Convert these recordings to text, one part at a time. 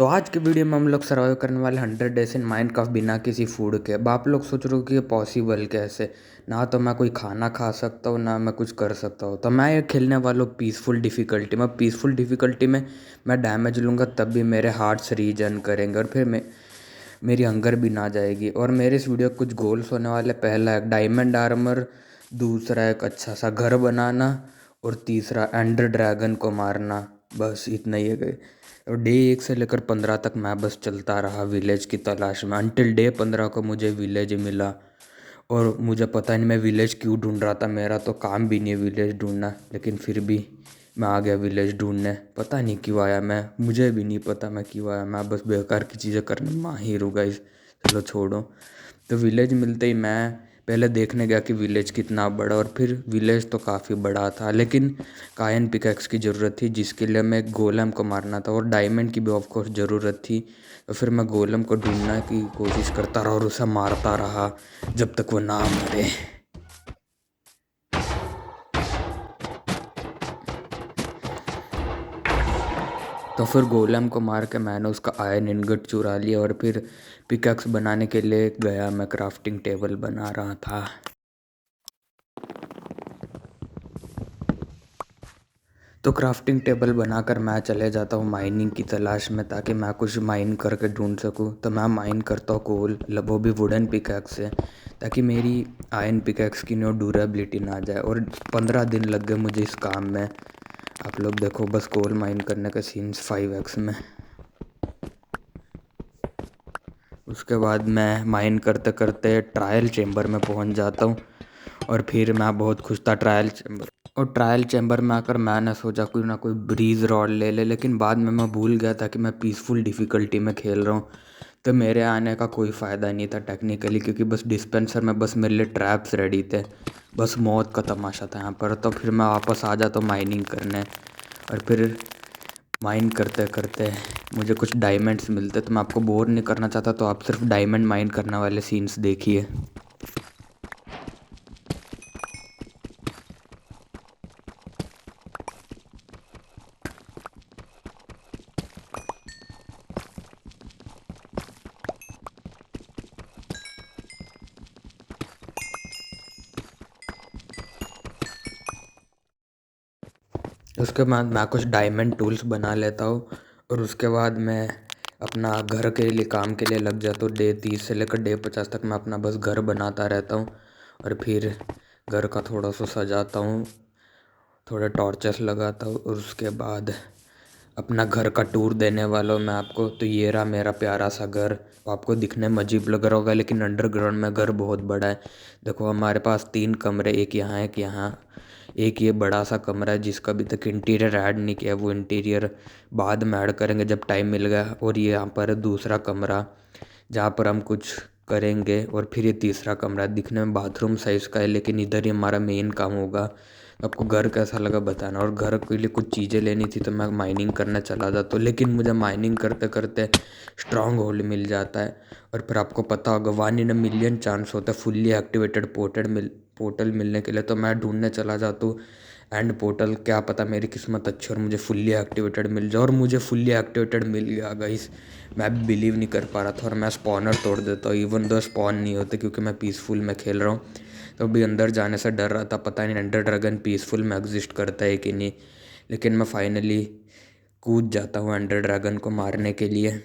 तो आज के वीडियो में हम लोग सर्वाइव करने वाले 100 डेज इन माइनक्राफ्ट बिना किसी फूड के। अब आप लोग सोच रहे हो कि ये पॉसिबल कैसे, ना तो मैं कोई खाना खा सकता हूँ ना मैं कुछ कर सकता हूँ। तो मैं ये खेलने वाला हूँ पीसफुल डिफ़िकल्टी में। पीसफुल डिफ़िकल्टी में मैं डैमेज लूँगा तब भी मेरे हार्ट्स रीजन करेंगे और फिर मेरी हंगर भी ना जाएगी। और मेरे इस वीडियो कुछ गोल्स होने वाले। पहला एक डायमंड आर्मर, दूसरा एक अच्छा सा घर बनाना और तीसरा एंडर ड्रैगन को मारना। बस इतना ही है गए। और डे 1 से लेकर 15 तक मैं बस चलता रहा विलेज की तलाश में, अनटिल डे 15 को मुझे विलेज मिला। और मुझे पता नहीं मैं विलेज क्यों ढूंढ रहा था, मेरा तो काम भी नहीं है विलेज ढूंढना, लेकिन फिर भी मैं आ गया विलेज ढूंढने। पता नहीं क्यों आया मैं, मुझे भी नहीं पता मैं क्यों आया। मैं बस बेकार की चीज़ें करने में माहिर हूँ गाइस। चलो छोड़ो। तो विलेज मिलते ही मैं पहले देखने गया कि विलेज कितना बड़ा, और फिर विलेज तो काफ़ी बड़ा था, लेकिन कायन पिकैक्स की ज़रूरत थी जिसके लिए मैं गोलम को मारना था, और डायमंड की भी ऑफ कोर्स ज़रूरत थी। तो फिर मैं गोलम को ढूंढने की कोशिश करता रहा और उसे मारता रहा जब तक वो ना मरे। तो फिर गोलम को मार के मैंने उसका आयरन इनगट चुरा लिया और फिर पिकैक्स बनाने के लिए गया। मैं क्राफ्टिंग टेबल बना रहा था। तो क्राफ्टिंग टेबल बनाकर मैं चले जाता हूँ माइनिंग की तलाश में, ताकि मैं कुछ माइन करके ढूंढ सकूँ। तो मैं माइन करता हूँ कोल, वो भी वुडन पिकैक्स से, ताकि मेरी आयरन पिकैक्स की नो ड्यूरेबिलिटी ना जाए। और 15 दिन लग गए मुझे इस काम में। आप लोग देखो बस कोल माइन करने का सीन्स 5x में। उसके बाद मैं माइन करते करते ट्रायल चेम्बर में पहुंच जाता हूं, और फिर मैं बहुत खुश था ट्रायल चैम्बर में आकर मैंने सोचा कोई ना कोई ब्रीज रॉड ले ले, लेकिन बाद में मैं भूल गया था कि मैं पीसफुल डिफ़िकल्टी में खेल रहा हूँ। तो मेरे आने का कोई फ़ायदा नहीं था टेक्निकली, क्योंकि बस डिस्पेंसर में बस मेरे लिए ट्रैप्स रेडी थे। बस मौत का तमाशा था यहाँ पर। तो फिर मैं वापस आ जाता हूँ माइनिंग करने, और फिर माइन करते करते मुझे कुछ डायमंड्स मिलते। तो मैं आपको बोर नहीं करना चाहता, तो आप सिर्फ डायमंड माइन करने वाले सीन्स देखिए। उसके बाद मैं कुछ डायमंड टूल्स बना लेता हूँ, और उसके बाद मैं अपना घर के लिए काम के लिए लग जाता हूँ। डे 30 से लेकर डे 50 तक मैं अपना बस घर बनाता रहता हूँ, और फिर घर का थोड़ा सा सजाता हूँ, थोड़े टॉर्चेस लगाता हूँ, और उसके बाद अपना घर का टूर देने वाला हूँ मैं आपको। तो ये रहा मेरा प्यारा सा घर। आपको दिखने में अजीब लग रहा होगा, लेकिन अंडरग्राउंड में घर बहुत बड़ा है। देखो हमारे पास 3 कमरे, एक यहाँ एक यहाँ, एक ये बड़ा सा कमरा है जिसका अभी तक इंटीरियर ऐड नहीं किया। वो इंटीरियर बाद में ऐड करेंगे जब टाइम मिल गया। और ये यहाँ पर है दूसरा कमरा जहाँ पर हम कुछ करेंगे। और फिर ये तीसरा कमरा दिखने में बाथरूम साइज़ का है, लेकिन इधर ही हमारा मेन काम होगा। आपको घर कैसा लगा बताना। और घर के लिए कुछ चीज़ें लेनी थी, तो मैं माइनिंग करने चला जाता हूँ, लेकिन मुझे माइनिंग करते करते स्ट्रॉन्ग होल्ड मिल जाता है। और फिर आपको पता होगा 1 in a million चांस होता है फुल्ली एक्टिवेटेड पोर्टल मिलने के लिए। तो मैं ढूंढने चला जाता हूँ एंड पोर्टल। क्या पता मेरी किस्मत अच्छी और मुझे फुल्ली एक्टिवेटेड मिल जाए। और मुझे फुल्ली एक्टिवेटेड मिल गया गाइस। मैं भी बिलीव नहीं कर पा रहा था, और मैं स्पॉनर तोड़ देता हूँ इवन दो स्पॉन नहीं होते, क्योंकि मैं पीसफुल में खेल रहा हूँ। तो अभी अंदर जाने से डर रहा था, पता नहीं एंडर ड्रैगन पीसफुल में एग्जिस्ट करता है कि नहीं। लेकिन मैं फाइनली कूद जाता हूँ एंडर ड्रैगन को मारने के लिए।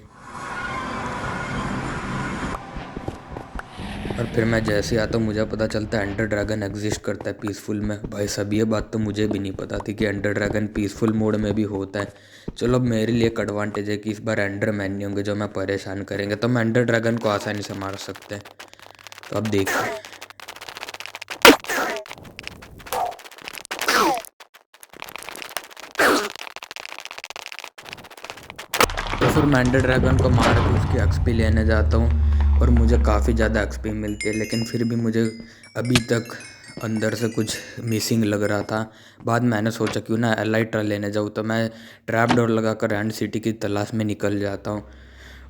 और फिर मैं जैसे ही आता हूँ मुझे पता चलता है एंडर ड्रैगन एग्जिस्ट करता है पीसफुल में। भाई सब ये बात तो मुझे भी नहीं पता थी कि एंडर ड्रैगन पीसफुल मोड में भी होता है। चलो अब मेरे लिए एक एडवांटेज है कि इस बार एंडर मैन नहीं होंगे जो मैं परेशान करेंगे, तो हम एंडर ड्रैगन को आसानी से मार सकते हैं। तो अब देखिए। तो फिर मैं एंडर ड्रैगन को मार के उसकी एक्सपी लेने जाता हूँ, और मुझे काफ़ी ज़्यादा एक्सपी मिलती है। लेकिन फिर भी मुझे अभी तक अंदर से कुछ मिसिंग लग रहा था। बाद मैंने सोचा क्यों ना एलाइट्रा लेने जाऊँ, तो मैं ट्रैप डोर लगा कर एंड सिटी की तलाश में निकल जाता हूँ।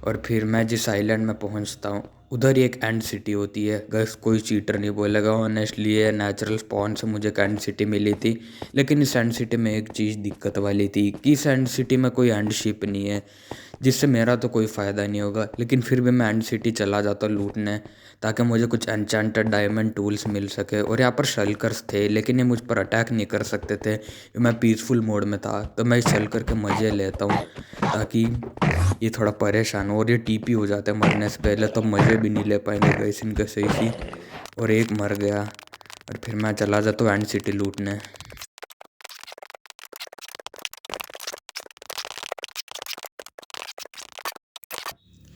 और फिर मैं जिस आइलैंड में पहुँचता हूँ उधर ही एक एंड सिटी होती है गैस, कोई चीटर नहीं बोलेगा, ऑनेस्टली ये नेचुरल स्पॉन से मुझे एक एंड सिटी मिली थी। लेकिन इस एंड सिटी में एक चीज़ दिक्कत वाली थी कि इस एंड सिटी में कोई एंड शिप नहीं है, जिससे मेरा तो कोई फ़ायदा नहीं होगा। लेकिन फिर भी मैं एंड सिटी चला जाता लूटने, ताकि मुझे कुछ एन्चेंटेड डायमंड टूल्स मिल सके। और यहाँ पर शल्कर्स थे, लेकिन ये मुझ पर अटैक नहीं कर सकते थे, मैं पीसफुल मोड में था। तो मैं इस शल्कर के मज़े लेता हूँ, ताकि ये थोड़ा परेशान हो। और ये टीपी हो जाते हैं मरने से पहले, तो मज़े भी नहीं ले पाएंगे गैस इनके सही सी। और एक मर गया, और फिर मैं चला जाता हूँ एंड सिटी लूटने।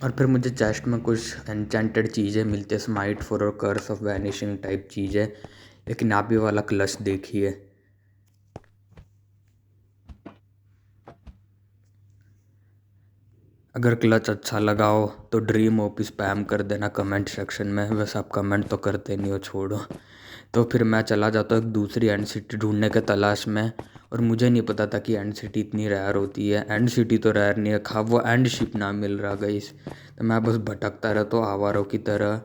और फिर मुझे चेस्ट में कुछ एन्चेंटेड चीज़ें मिलती है, स्माइट फॉर और कर्स ऑफ वैनिशिंग टाइप चीज़ें। लेकिन आप ये वाला क्लच देखिए, अगर क्लच अच्छा लगा हो तो ड्रीम ओपी स्पैम कर देना कमेंट सेक्शन में। वैसे आप कमेंट तो करते नहीं हो, छोड़ो। तो फिर मैं चला जाता हूँ एक दूसरी एंड सिटी ढूंढने के तलाश में। और मुझे नहीं पता था कि एंड सिटी इतनी रेयर होती है। एंड सिटी तो रेयर नहीं है, खा वो एंड शिप ना मिल रहा गाइस। तो मैं बस भटकता रहता हूँ आवारों की तरह,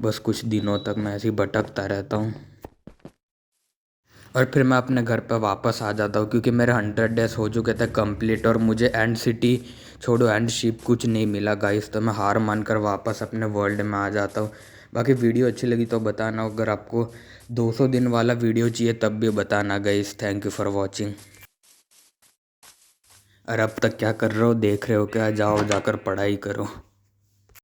बस कुछ दिनों तक मैं ऐसे ही भटकता रहता हूँ। और फिर मैं अपने घर पे वापस आ जाता हूँ, क्योंकि मेरे 100 डेज हो चुके थे कंप्लीट, और मुझे एंड सिटी छोड़ो एंड शिप कुछ नहीं मिला गाइस। तो मैं हार मानकर वापस अपने वर्ल्ड में आ जाता हूँ। बाकी वीडियो अच्छी लगी तो बताना, अगर आपको 200 दिन वाला वीडियो चाहिए तब भी बताना guys. Thank you for watching. और अब तक क्या कर रहे हो, देख रहे हो क्या? जाओ जाकर पढ़ाई करो।